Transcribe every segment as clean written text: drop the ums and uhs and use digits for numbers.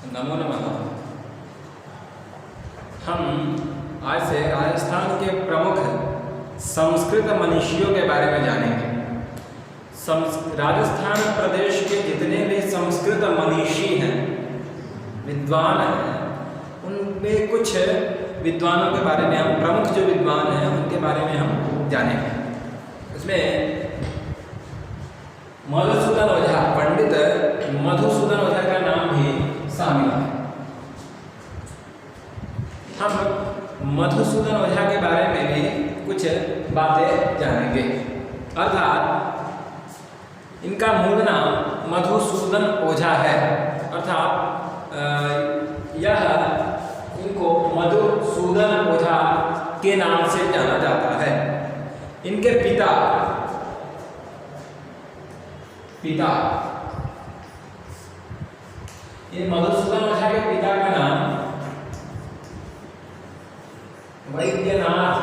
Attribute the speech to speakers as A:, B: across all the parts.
A: नमो नमः। हम आज से राजस्थान के प्रमुख संस्कृत मनीषियों के बारे में जानेंगे। राजस्थान प्रदेश के जितने भी संस्कृत मनीषी हैं, विद्वान हैं, उनमें कुछ विद्वानों के बारे में हम, प्रमुख जो विद्वान हैं उनके बारे में हम जानेंगे। इसमें मधुसूदन ओझा, पंडित मधुसूदन ओझा का नाम भी शामिल है। हम मधुसूदन ओझा के बारे में भी कुछ बातें जानेंगे। अर्थात इनका मूल नाम मधुसूदन ओझा है, अर्थात यह इनको मधुसूदन ओझा के नाम से जाना जाता है। इनके पिता इन मधुसूदन ओझा के पिता का नाम वैद्यनाथ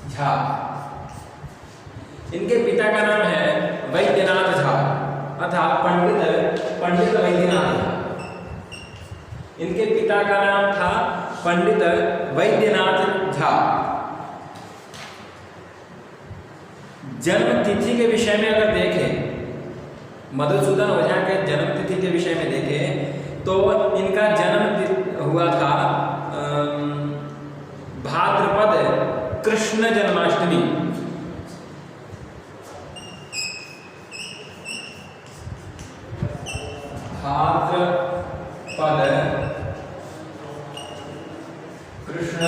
A: झा। इनके पिता का नाम है वैद्यनाथ झा, अर्थात पंडित वैद्यनाथ झा। इनके पिता का नाम था पंडित वैद्यनाथ झा। जन्म तिथि के विषय में अगर देखें, मधुसूदन ओझा के जन्म तिथि के विषय में देखें तो इनका जन्म हुआ था भाद्रपद कृष्ण जन्माष्टमी। भाद्रपद कृष्ण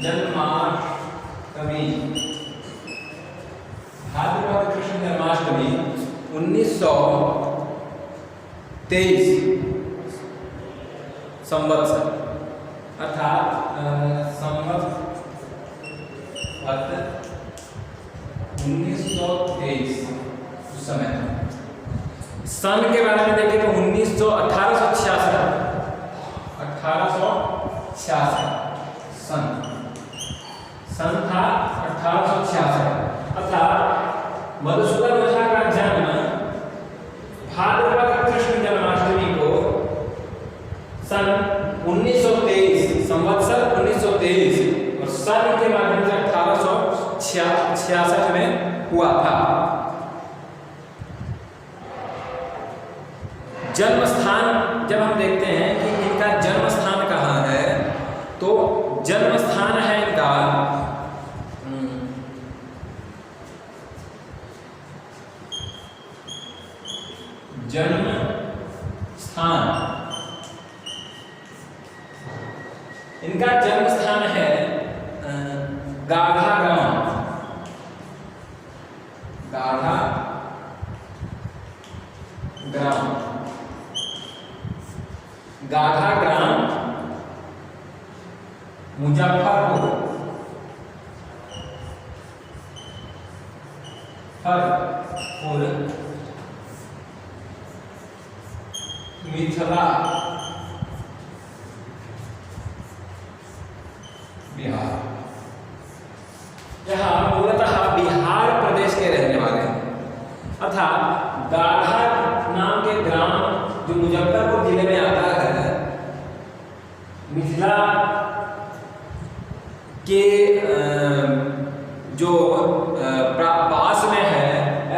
A: जन्माष्टमी, भाद्रपद कृष्ण जन्माष्टमी 1923 संवत्सर, अर्थात संवत 1923 उस समय। सन के बारे में देखें तो 1866 सन था 1866। अर्थात मधुसूदन ओझा का जन्म भाद्रपद कृष्ण जन्माष्टमी को सन 1923 संवत्सर 1923 और सन के माध्यम से 1866 में हुआ था। जन्म स्थान जब हम देखते हैं कि इनका जन्म स्थान कहाँ है, तो जन्म स्थान है इनका जन्म स्थान, इनका जन्म स्थान है गाढ़ा ग्राम। गाढ़ा ग्राम, गाढ़ा ग्राम मुजफ्फरपुर मिथिला बिहार। यह मूलतः बिहार प्रदेश के रहने वाले हैं। अर्थात गाढ़ा नाम के ग्राम जो मुजफ्फरपुर जिले में आता है, मिथिला के जो पास में है,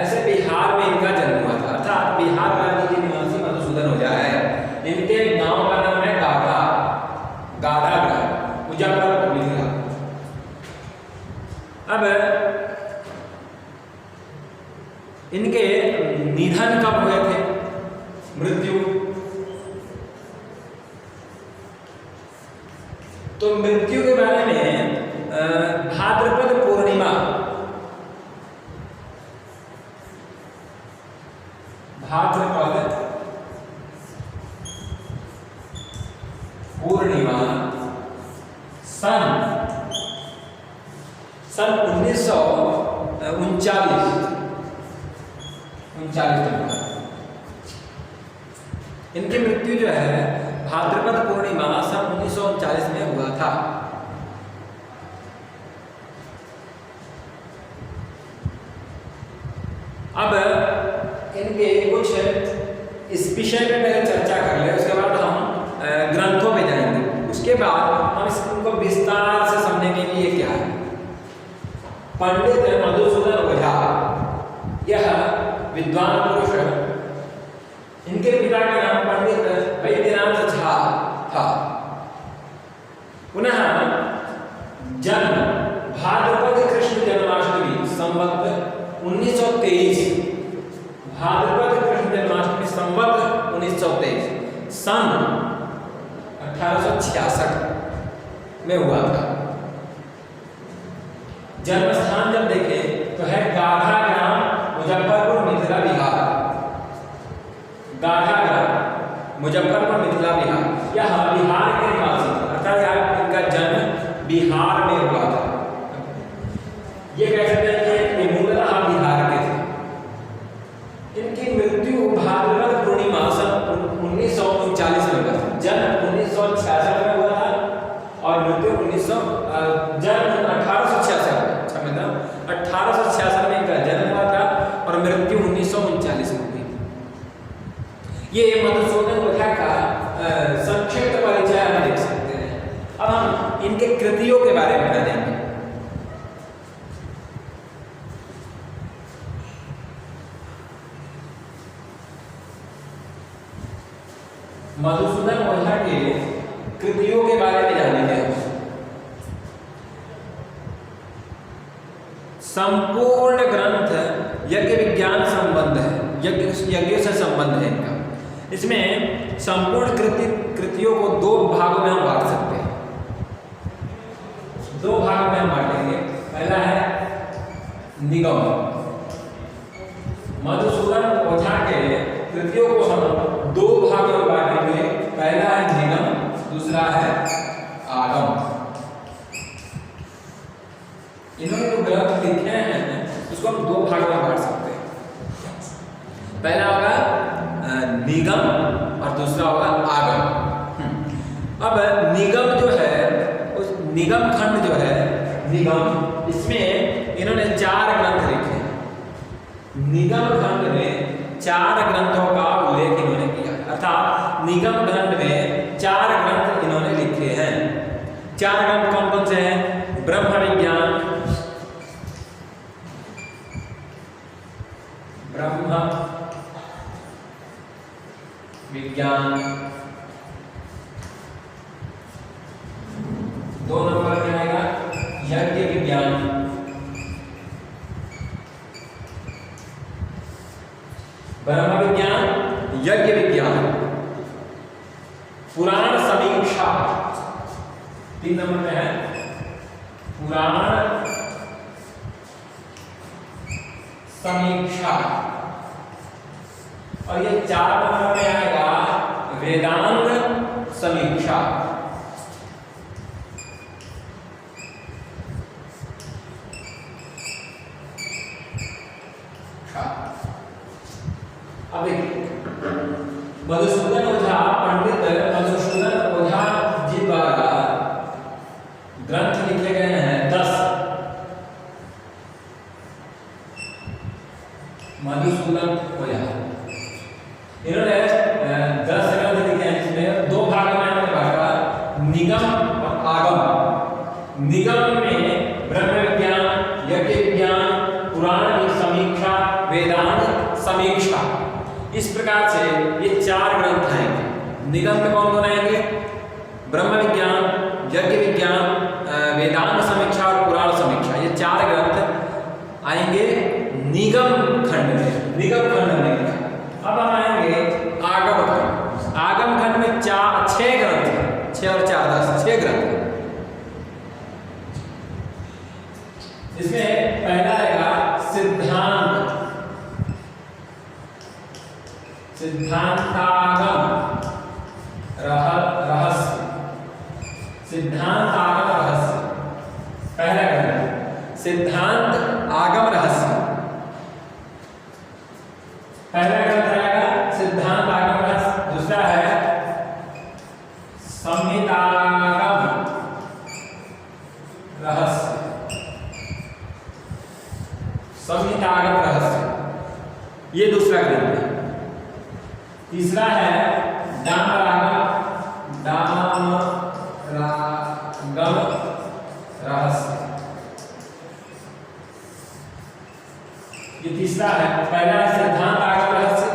A: ऐसे बिहार में इनका जन्म हुआ था। अर्थात बिहार राज्य के निवासी मधुसूदन ओझा है। इनके गांव का नाम है गाढ़ा ग्राम मुजफ्फरपुर मिथिला। अब इनके निधन कब हुए थे, मृत्यु, तो मृत्यु के बारे में भाद्रपद पूर्णिमा, भाद्रपद पूर्णिमा सन 1939 इनकी मृत्यु जो है भाद्रपद पूर्णिमा सन 1939 में हुआ था। अब इनके कुछ इस विषय पे पहले चर्चा कर ले, उसके बाद हम ग्रंथों पे जाएंगे। उसके बाद हम इसको विस्तार से समझने के लिए क्या है। पंडित मधुसूदन ओझा यह विद्वान पुरुष, इनके पिता का नाम पंडित वैद्यनाथ झा था। पुनः जन्म भाद्रपद कृष्ण जन्माष्टमी संवत 1923, भाद्रपद कृष्ण जन्माष्टमी संवत 1923 सन 1866 में हुआ था। जन्म स्थान जब देखें तो है गाढ़ा ग्राम, मुजफ्फरपुर, मिथिला, बिहार। गाढ़ा ग्राम, मुजफ्फरपुर, मिथिला, बिहार। यह बिहार के निवासी थे, अर्थात इनका जन्म बिहार में हुआ था। ये कह सकते हैं कि मूलतः बिहार के थे। इनकी मृत्यु भाद्रपद पूर्णिमा सन 1939 में हुआ था। जन्म 1966 में हुआ था और मृत्यु जन्म 1866 में इनका जन्म हुआ था और मृत्यु 1939 में हुई। ये मधुसूदन ओझा का संक्षिप्त परिचय हम देख सकते हैं। अब हम इनके कृतियों के बारे में जानेंगे। मधुसूदन ओझा के कृतियों के बारे में जानेंगे। संपूर्ण ग्रंथ यज्ञ विज्ञान संबंध है, यज्ञ से संबंध है इनका। इसमें संपूर्ण कृतियों को दो भागों में हम बांट सकते हैं। दो भागों में हम बांटेंगे। पहला है निगम। मधुसूदन ओझा के कृतियों को हम दो भागों में बांटेंगे। पहला है निगम, दूसरा है आगम। इन्होंने जो ग्रंथ लिखे हैं उसको हम दो भागों में बांट सकते हैं। पहला होगा निगम और दूसरा होगा आगम। अब निगम जो है, उस निगम खंड जो है, निगम, इसमें इन्होंने 4 ग्रंथ लिखे हैं। निगम खंड में 4 ग्रंथों का उल्लेख इन्होंने किया, अर्थात निगम खंड में 4 ग्रंथ इन्होंने लिखे हैं। 4 ग्रंथ कौन कौन से हैं? ब्रह्म विज्ञान, ब्रह्म विज्ञान, 2 नंबर में आएगा यज्ञ विज्ञान, ब्रह्म विज्ञान, यज्ञ विज्ञान, पुराण समीक्षा 3 नंबर में है पुराण समीक्षा, और ये 4 नंबर में आएगा वेदांत समीक्षा। अब मधुसूदन ओझा, पंडित मधुसूदन ओझा जी द्वारा ग्रंथ लिखे गए हैं 10। मधुसूदन ओझा इन्होंने 10 ग्रंथ लिखे हैं, जिसमें 2 भाग में हमने बांटा, निगम और आगम। निगम में ब्रह्म विज्ञान, यज्ञ विज्ञान, पुराण समीक्षा, वेदांत समीक्षा, इस प्रकार से ये 4 ग्रंथ आएंगे। निगम में कौन कौन आएंगे? ब्रह्म विज्ञान, यज्ञ विज्ञान, वेदांत समीक्षा और पुराण समीक्षा, ये 4 ग्रंथ आएंगे निगम खंड में। निगम खंड में अब हम आएंगे आगम खंड। आगम खंड में 6 ग्रंथ हैं, 6 और 4 10, 6 ग्रंथ। इसमें पहला आएगा सिद्धांत, सिद्धांतागम रहस्य, सिद्धांतागम रहस्य, पहला ग्रंथ सिद्धांत आगम रहस्य। पहला ग्रंथ आएगा सिद्धांत आगम रहस्य, दूसरा है संहितागम रहस्य, संहितागम रहस्य, ये दूसरा ग्रंथ है। तीसरा है दामरागम रहस्य। ये तीसरा है। पहला है सिद्धांत आगम रहस्य,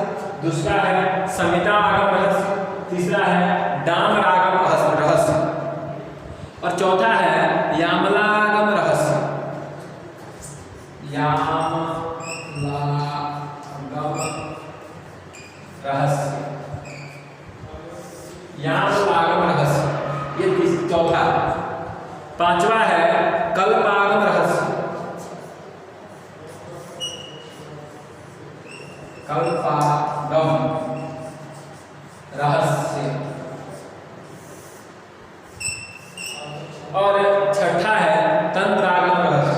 A: दूसरा है संहिता आगम रहस्य, तीसरा है दामरागम रहस्य और चौथा है यामलागम रहस्य। यामलागम रहस्य, यामलागम रहस्य, ये चौथा। पांचवा है कल्पागम रहस्य, कल्पागम रहस्य और छठा है तंत्रागम रहस्य।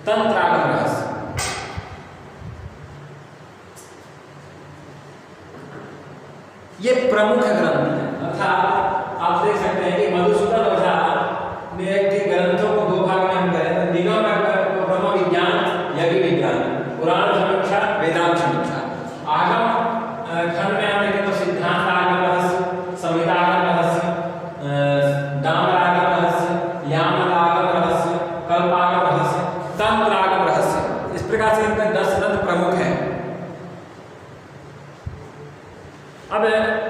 A: तंत्रागम रहस्य ये प्रमुख ग्रंथ है। अर्थात आप देख सकते हैं कि मधुसूदन ओझा ने के ग्रंथों को दो भाग में हम करें तो निगम ब्रह्म विज्ञान, यज्ञ विज्ञान, पुराण समीक्षा, वेदांत समीक्षा। आगम खंड में हम देखें तो सिद्धांत आगम रहस्य, संहिता आगम रहस्य, दामरागम रहस्य, यामलागम रहस्य, कल्पागम रहस्य, तंत्रागम रहस्य। इस प्रकार से इनके 10 ग्रंथ प्रमुख हैं। अब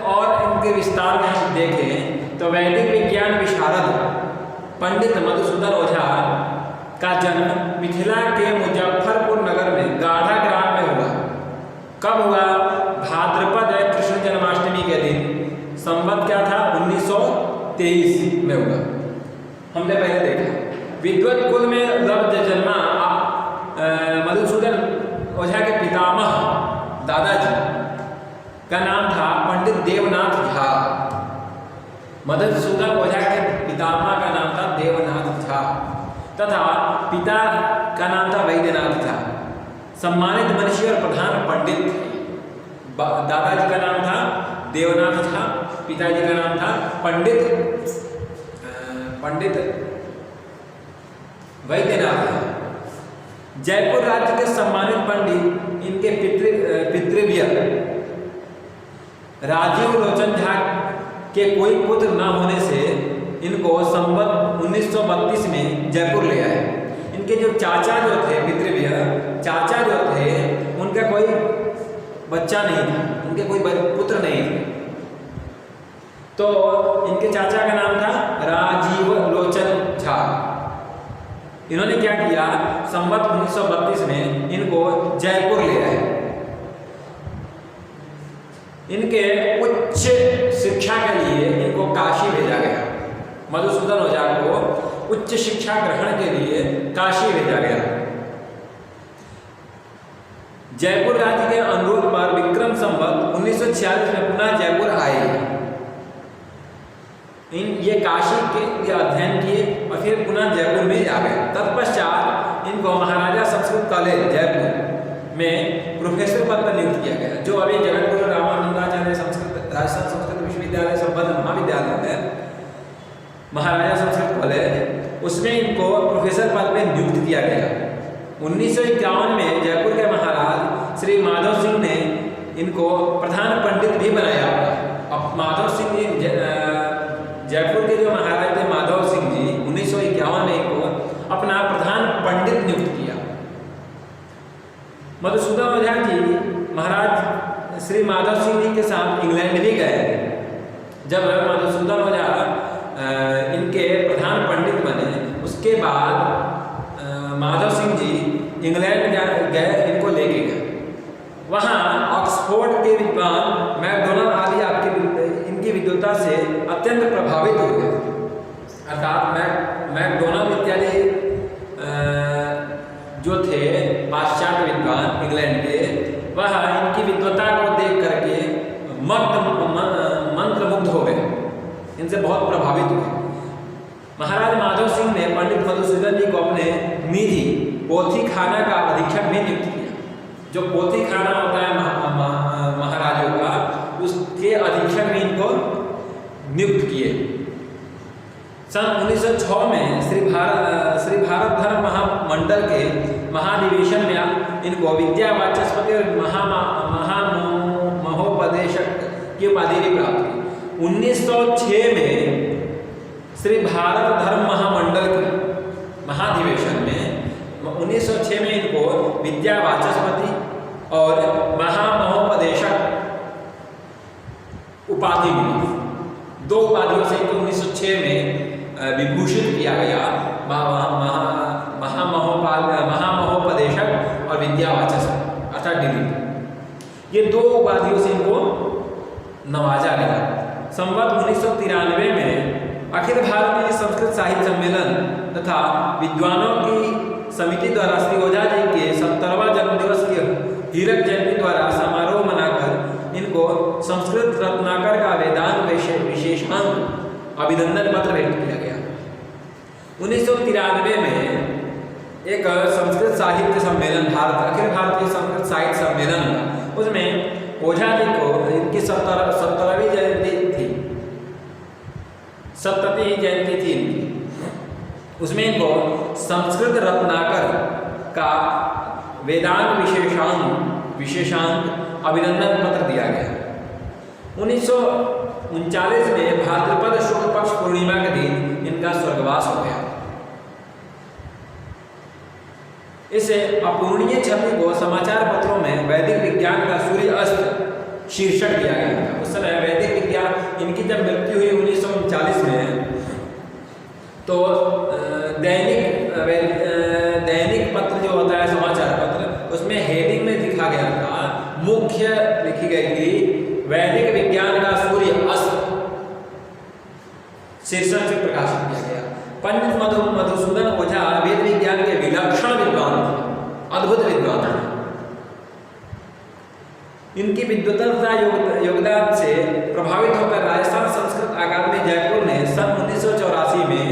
A: और इनके विस्तार में हम देखें तो वैदिक विज्ञान विशारद पंडित मधुसूदन ओझा का जन्म मिथिला के मुजफ्फरपुर नगर में गाढ़ा ग्राम में हुआ। कब हुआ? भाद्रपद कृष्ण जन्माष्टमी के दिन। संवत क्या था? 1923 में हुआ। हमने पहले देखा विद्वत कुल में जन्मा मधुसूदन ओझा के पितामह दादाजी का नाम था पंडित देवनाथ झा। मधुसूदन ओझा के पितामह का नाम था देवनाथ झा तथा पिता का नाम था वैद्यनाथ झा। सम्मानित मनीषी और प्रधान पंडित। दादाजी का नाम था देवनाथ झा, पिताजी का नाम था पंडित वैद्यनाथ झा। जयपुर राज्य के सम्मानित पंडित इनके पितृव्य राजीव लोचन झा के कोई पुत्र न होने से इनको संवत 1932 में जयपुर ले आए। इनके जो चाचा जो थे, पितृव्य चाचा जो थे, उनका कोई बच्चा नहीं था, उनके कोई पुत्र नहीं थे। तो इनके चाचा का नाम था राजीव लोचन झा। इन्होंने क्या किया? संवत 1932 में इनको जयपुर ले आए। इनके उच्च शिक्षा के लिए इनको काशी भेजा गया। मधुसूदन ओझा को उच्च शिक्षा ग्रहण के लिए काशी भेजा गया। जयपुर राज्य के अनुरोध पर विक्रम संवत 1946 में पुनः जयपुर आए। ये काशी के अध्ययन किए और फिर पुनः जयपुर में आ गए। तत्पश्चात इनको महाराजा संस्कृत कॉलेज जयपुर में प्रोफेसर पद पर नियुक्त किया गया। जो अभी जगतगुरु रामानंदाचार्य राजस्थान संस्कृत विश्वविद्यालय संबद्ध महाविद्यालय है, महाराजा संस्कृत कॉलेज, उसमें इनको प्रोफेसर पद में नियुक्त किया गया। 1951 में जयपुर के महाराज श्री माधव सिंह ने इनको प्रधान पंडित भी बनाया। अब माधव सिंह जी, जयपुर के जो महाराज थे माधव सिंह जी, 1951 में इनको अपना प्रधान पंडित नियुक्त किया। मधुसूदन ओझा जी महाराज श्री माधव सिंह जी के साथ इंग्लैंड भी गए। जब मधुसूदन ओझा इनके प्रधान पंडित बने, उसके बाद माधव सिंह जी इंग्लैंड गए, इनको लेके गए। वहाँ ऑक्सफोर्ड के विद्वान मैकडोनल्ड आदि इनकी विद्वता से अत्यंत प्रभावित हो गए। अर्थात मैकडोनल्ड इत्यादि जो थे पाश्चात्य विद्वान इंग्लैंड के, वह इनकी विद्वता को देख करके मंत्रमुग्ध हो गए, इनसे बहुत प्रभावित हुए। महाराज माधव सिंह ने पंडित मधुसूदन जी को अपने निधि पोथी खाना का अधीक्षक भी नियुक्त किया। जो पोथी खाना होता है महाराजों का, उसके अधीक्षक भी इनको नियुक्त किए। सन 1906 में श्री भारत धर्म महामंडल के महाधिवेशन में इनको विद्या वाचस्पति और महामहोपदेशक की उपाधि भी प्राप्त हुई। 1906 में श्री भारत धर्म महामंडल के महाधिवेशन में 1906 में इनको विद्या वाचस्पति और महामहोपदेशक उपाधि मिली। 2 उपाधियों से इनको 1906 में विभूषित किया गया, महामहोपदेशक और विद्या वाचस्पति अर्थात डिग्री। ये 2 उपाधियों से इनको नवाजा गया। संवत 1993 में अखिल भारतीय संस्कृत साहित्य सम्मेलन तथा विद्वानों की समिति द्वारा श्री ओझा जी के 70वां जन्मदिवस के हीरक जयंती द्वारा समारोह मनाकर इनको संस्कृत रत्नाकर का वेदांत विशेषांक अभिनंदन पत्र भेंट किया गया। 1993 में एक संस्कृत साहित्य सम्मेलन अखिल भारतीय संस्कृत साहित्य सम्मेलन हुआ। उसमें ओझा जी को इनकी 70वीं जयंती थी, 70वीं जयंती थी इनकी। उसमें इनको संस्कृत रत्नाकर का वेदांत विशेषांक अभिनंदन पत्र दिया गया। 1939 में भाद्रपद शुक्ल पक्ष पूर्णिमा के दिन इनका स्वर्गवास हो गया। इस अपूर्णीय छवि को समाचार पत्रों में वैदिक विज्ञान का सूर्य अस्त शीर्षक दिया गया था। उस समय वैदिक विज्ञान, इनकी जब मृत्यु हुई 1939 में, तो दैनिक पत्र जो होता है समाचार पत्र, उसमें हेडिंग में लिखा गया था, मुख्य लिखी गई थी वैदिक विज्ञान का सूर्य अस्त शीर्षक से प्रकाशित किया गया। पंडित मधुसूदन ओझा वेद विज्ञान के विलक्षण विद्वान थे, अद्भुत विद्वान थे। इनकी विद्वता तथा योगदान से प्रभावित होकर राजस्थान संस्कृत अकादमी जयपुर ने सन 1984 में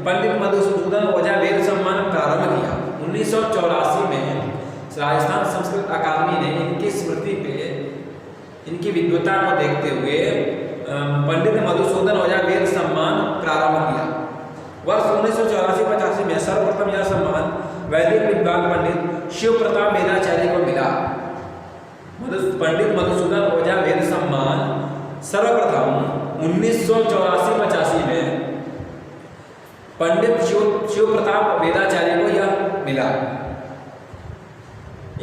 A: पंडित मधुसूदन ओझा वेद सम्मान प्रारंभ किया। 1984 में राजस्थान संस्कृत अकादमी ने इनकी स्मृति पे, इनकी विद्वता को देखते हुए पंडित मधुसूदन ओझा वेद सम्मान प्रारंभ किया। वर्ष 1984-85 में सर्वप्रथम यह सम्मान वैदिक विद्वान पंडित शिव प्रताप वेदाचार्य को मिला। पंडित मधुसूदन ओझा वेद सम्मान सर्वप्रथम 1984-85 में पंडित शिव प्रताप वेदाचार्य को यह मिला।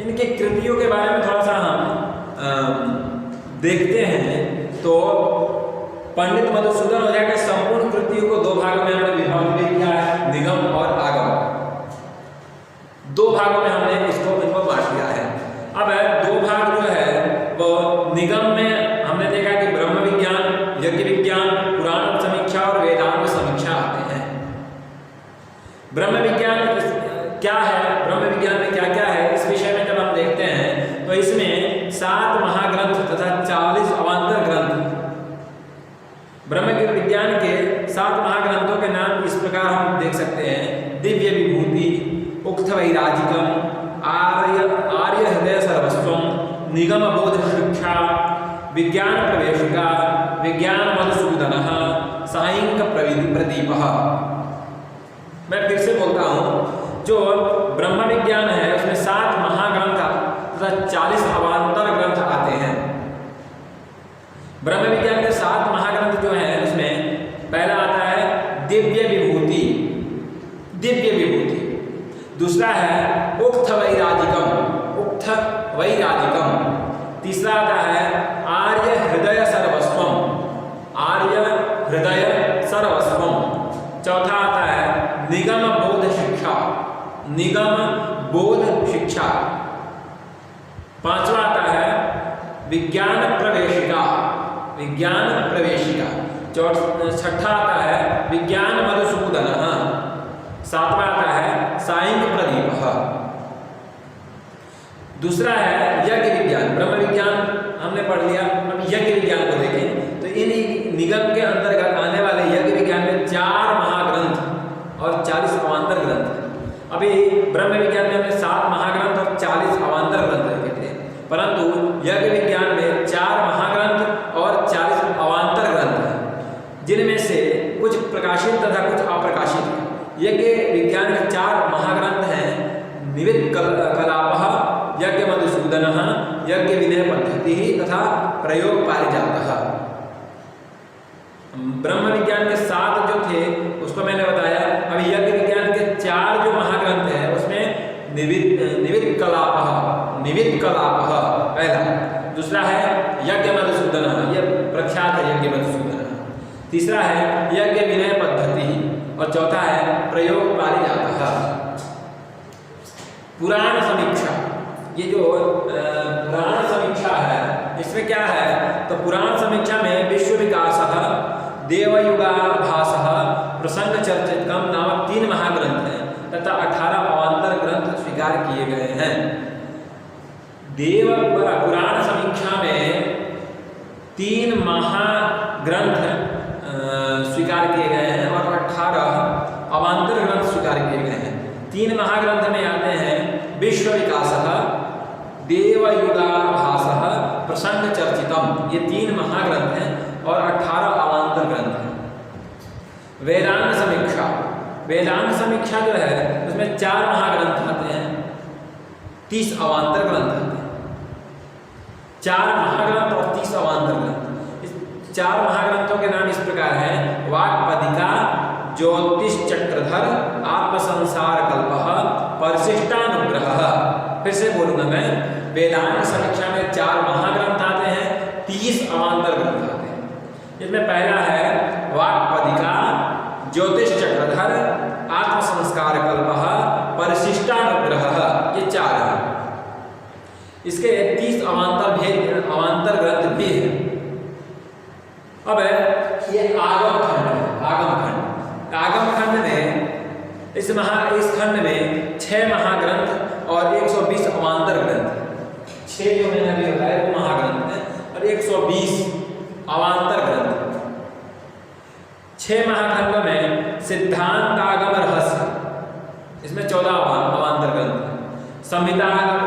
A: इनकी कृतियों के बारे में थोड़ा सा हम देखते हैं तो पंडित मधुसूदन ओझा के संपूर्ण कृतियों को 2 भागों में हमने विभाजित किया है, निगम और आगम। 2 भागों में हमने इनको बांट दिया है। अब 2 भाग जो है वो निगम में हमने देखा कि ब्रह्म विज्ञान, यज्ञ विज्ञान, पुराण समीक्षा और वेदांत समीक्षा आते हैं। ब्रह्म विज्ञान क्या है, ब्रह्म विज्ञान में क्या क्या है, इस विषय में जब हम देखते हैं तो इसमें 7 महाग्रंथ तथा 40 अवान्तर ग्रंथ। ब्रह्म विज्ञान के 7 महाग्रंथों के नाम इस प्रकार हम देख सकते हैं: दिव्य विभूति, उक्त वैराजिकम, आर्य हृदय सर्वस्वम, निगम बोध शिक्षा, विज्ञान प्रवेशिका, विज्ञान मधुसूदन, साइंक प्रदीप। मैं फिर से बोलता हूँ, जो ब्रह्म विज्ञान है उसमें 7 महाग्रंथ तथा 40 अवान्तर ग्रंथ आते हैं। ब्रह्म विज्ञान के 7 महाग्रंथ जो हैं उसमें पहला आता है दिव्य विभूति, दिव्य विभूति। दूसरा है उक्त वैराजिकम। तीसरा आता है आर्य हृदय सर्वस्वम, आर्य हृदय सर्वस्वम। चौथा आता है निगम बोध शिक्षा, निगम बोध शिक्षा। पांचवा आता है विज्ञान प्रवेशिका, विज्ञान प्रवेशिका। छठा आता है विज्ञान मधुसूदन। सातवां आता है साइंक प्रदीप। दूसरा है यज्ञ विज्ञान। ब्रह्म विज्ञान हमने पढ़ लिया, अब यज्ञ विज्ञान को देखें तो इन निगम के अंतर्गत आने वाले यज्ञ विज्ञान में 4 महाग्रंथ और 40 अवान्तर ग्रंथ हैं। अभी ब्रह्म विज्ञान में हमने 7 महाग्रंथ और 40 अवान्तर ग्रंथ देखे थे, परंतु यज्ञ विज्ञान में 4 महाग्रंथ और 40 अवान्तर ग्रंथ हैं, जिनमें से कुछ प्रकाशित तथा कुछ यज्ञ विज्ञान के 4 महाग्रंथ हैं। निविद कलापः, यज्ञ मधुसूदनः, यज्ञ विनय पद्धति तथा प्रयोग पारिजातः। ब्रह्म विज्ञान के 7 जो थे उसको मैंने बताया। अभी यज्ञ विज्ञान के 4 जो महाग्रंथ हैं उसमें निविद कलापः पहला, दूसरा है यज्ञ मधुसूदनः, यह प्रख्यात है यज्ञ मधुसूदनः, तीसरा है यज्ञ विनय पद्धति और चौथा है प्रयोग पारिजातः। पुराण समीक्षा, ये जो पुराण समीक्षा है इसमें क्या है, तो पुराण समीक्षा में विश्व विकासः, देवयुगाभासः, प्रसंग चर्चितकम नामक 3 महाग्रंथ हैं तथा 18 अवान्तर ग्रंथ स्वीकार किए गए हैं। पुराण समीक्षा में 3 महाग्रंथ स्वीकार किए गए हैं और 18 अवान्तर ग्रंथ स्वीकार किए गए हैं। 3 महाग्रंथ में आते हैं विश्व विकासः, देवयुगाभासः, प्रसंग चर्चितम, ये 3 महाग्रंथ हैं और 18 अवान्तर ग्रंथ हैं। वेदांत समीक्षा, वेदांत समीक्षा जो है उसमें 4 महाग्रंथ आते हैं, 30 अवान्तर ग्रंथ आते हैं। 4 महाग्रंथ और 30 अवान्तर ग्रंथ। इस 4 महाग्रंथों के नाम इस प्रकार हैं: वाक्पदिका, ज्योतिष चक्रधर, आत्मसंसार कल्पः, परिशिष्टानुग्रह। फिर से बोलूंगा मैं, वेदांत समीक्षा में 4 महाग्रंथ आते हैं, 30 अवान्तर ग्रंथ आते हैं। इसमें पहला है वाक्पदिका, ज्योतिष चक्रधर, आत्मसंस्कार कल्पः, परिशिष्टानुग्रह, ये 4 हैं। इसके 30 अवान्तर ग्रंथ भी हैं। अब ये आगम खंड है, आगम खंड में इस खंड में 6 महाग्रंथ और 120 अवान्तर ग्रंथ। 6 जो मैंने अभी बताया वो महाग्रंथ हैं और 120 अवान्तर ग्रंथ। 6 महाखंडों में सिद्धांत आगम रहस्य, इसमें 14 अवान्तर ग्रंथ हैं। संहिता आगम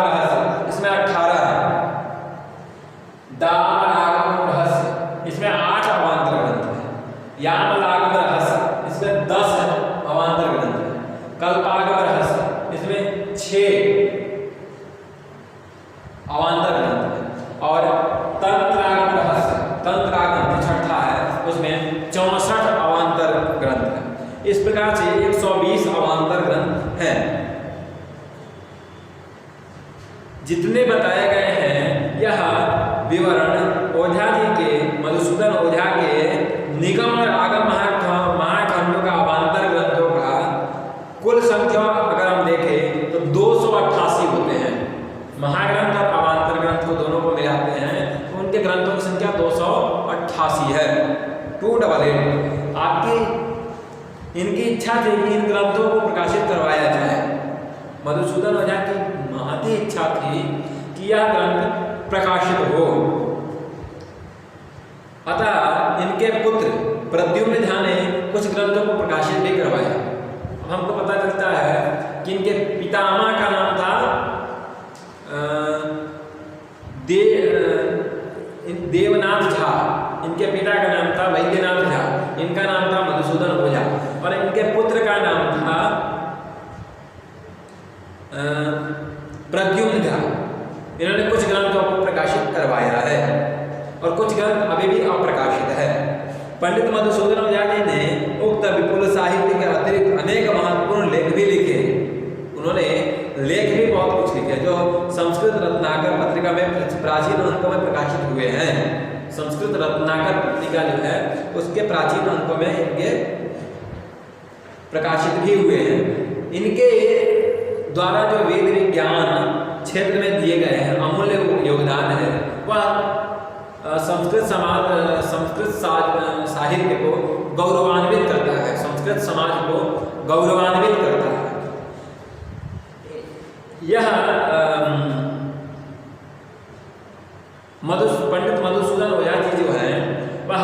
A: रहस्य, इसमें 18 है। दाम आगम रहस्य, इसमें 8 अवान्तर ग्रंथ हैं। याम आगम रहस्य, इसमें 10 अवान्तर ग्रंथ हैं। कल्पागम रहस्य, इसमें 6 अवान्तर ग्रंथ हैं। और तंत्रागम रहस्य, तंत्रागम छठा है, उसमें 64 अवान्तर ग्रंथ हैं। इस प्रकार से 120 अवान्तर ग्रंथ हैं। जितने बताए गए हैं यह विवरण ओझा जी के, मधुसूदन ओझा के निगम और आगम महाखंडों का, अवान्तर ग्रंथों का कुल संख्या अगर हम देखें तो 288 होते हैं। महाग्रंथ और अवान्तर ग्रंथ को दोनों को मिलाते हैं तो उनके ग्रंथों की संख्या 288 है, 288। आपकी इनकी इच्छा थी कि इन ग्रंथों को प्रकाशित करवाया जाए। मधुसूदन ओझा की महती इच्छा थी कि यह ग्रंथ प्रकाशित हो। अतः इनके पुत्र प्रद्युम्न झा ने कुछ ग्रंथों को प्रकाशित भी करवाया। अब हमको पता चलता है कि इनके पितामह का नाम था देवनाथ झा, इनके पिता का नाम था वैद्यनाथ झा, इनका नाम था मधुसूदन ओझा और इनके पुत्र का नाम था प्रद्युम्न झा। इन्होंने कुछ ग्रंथों को प्रकाशित करवाया है और कुछ ग्रंथ अभी भी अप्रकाशित है। पंडित मधुसूदन ओझा जी ने उक्त विपुल साहित्य के अतिरिक्त अनेक महत्वपूर्ण लेख भी लिखे। उन्होंने लेख भी बहुत कुछ लिखे जो संस्कृत रत्नाकर पत्रिका में प्राचीन अंकों में प्रकाशित हुए हैं। संस्कृत रत्नाकर पत्रिका जो है उसके प्राचीन अंकों में इनके प्रकाशित भी हुए हैं। इनके द्वारा जो वेद विज्ञान क्षेत्र में दिए गए हैं अमूल्य योगदान है वह संस्कृत साहित्य को गौरवान्वित करता है, संस्कृत समाज को गौरवान्वित करता है। यह पंडित मधुसूदन ओझा जी जो है वह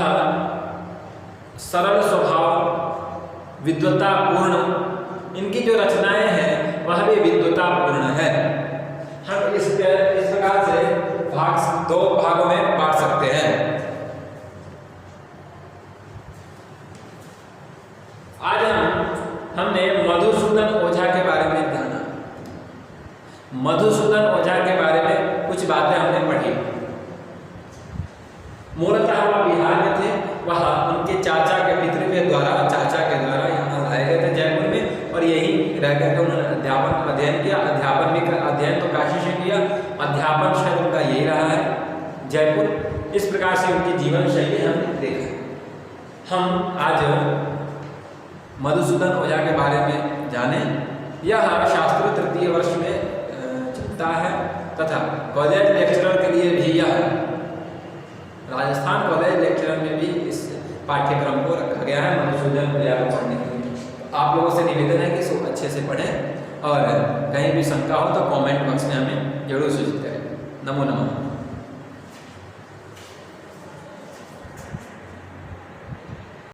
A: सरल स्वभाव, विद्वतापूर्ण, इनकी जो रचनाएं हैं वह भी विद्वतापूर्ण है। हम इस प्रकार से दो भागों में बांट सकते हैं। आज हमने मधुसूदन ओझा के बारे में जाना। मधुसूदन ओझा के बारे में कुछ बातें हमने पढ़ी। मूलतः वह बिहार में थे, वह उनके चाचा के पितृ के द्वारा यहाँ लाए गए थे जयपुर में, और यही रह गए थे। उन्होंने अध्यापन अध्ययन किया, अध्ययन तो काशी से किया, अध्यापन शायद उनका यही रहा है जयपुर। इस प्रकार से उनकी जीवन शैली हमने देखा। हम आज मधुसूदन ओझा के बारे में जाने। यह शास्त्र तृतीय वर्ष में चलता है तथा कॉलेज लेक्चरर के लिए भी यह राजस्थान कॉलेज लेक्चरर में भी इस पाठ्यक्रम को रखा गया है मधुसूदन ओझा को पढ़ने के लिए। आप लोगों से निवेदन है कि इसको अच्छे से पढ़ें, और कहीं भी शंका हो तो कमेंट बॉक्स में हमें जरूर सूचित करें। नमो नमः।